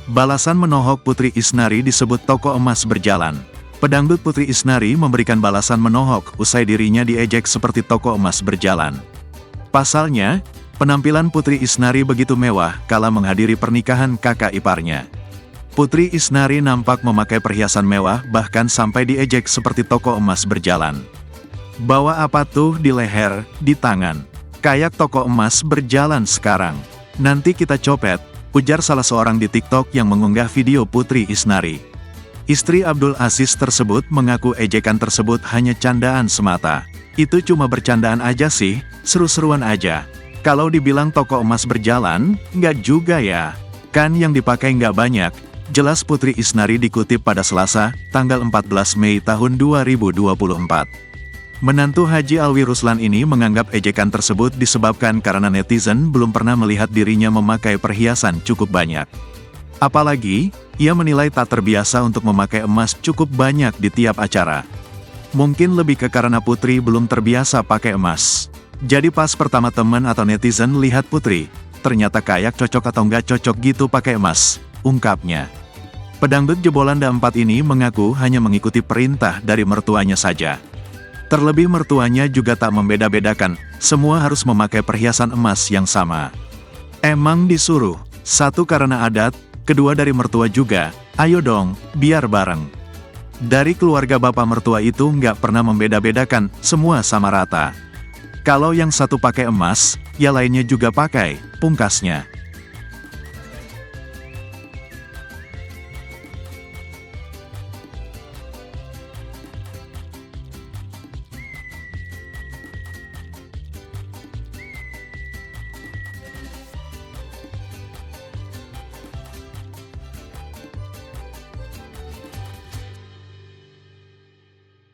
Balasan menohok Putri Isnari disebut toko emas berjalan. Pedangdut Putri Isnari memberikan balasan menohok usai dirinya diejek seperti toko emas berjalan. Pasalnya, penampilan Putri Isnari begitu mewah kala menghadiri pernikahan kakak iparnya. Putri Isnari nampak memakai perhiasan mewah bahkan sampai diejek seperti toko emas berjalan. Bawa apa tuh di leher, di tangan? Kayak toko emas berjalan sekarang. Nanti kita copet, ujar salah seorang di TikTok yang mengunggah video Putri Isnari. Istri Abdul Aziz tersebut mengaku ejekan tersebut hanya candaan semata. Itu cuma bercandaan aja sih, seru-seruan aja. Kalau dibilang toko emas berjalan, nggak juga ya. Kan yang dipakai nggak banyak, jelas Putri Isnari dikutip pada Selasa, tanggal 14 Mei tahun 2024. Menantu Haji Alwi Ruslan ini menganggap ejekan tersebut disebabkan karena netizen belum pernah melihat dirinya memakai perhiasan cukup banyak. Apalagi, ia menilai tak terbiasa untuk memakai emas cukup banyak di tiap acara. Mungkin lebih ke karena Putri belum terbiasa pakai emas. Jadi pas pertama teman atau netizen lihat Putri, ternyata kayak cocok atau nggak cocok gitu pakai emas, ungkapnya. Pedangdut jebolan Da4 ini mengaku hanya mengikuti perintah dari mertuanya saja. Terlebih mertuanya juga tak membeda-bedakan, semua harus memakai perhiasan emas yang sama. Emang disuruh, satu karena adat, kedua dari mertua juga, ayo dong, biar bareng. Dari keluarga bapak mertua itu nggak pernah membeda-bedakan, semua sama rata. Kalau yang satu pakai emas, ya lainnya juga pakai, pungkasnya.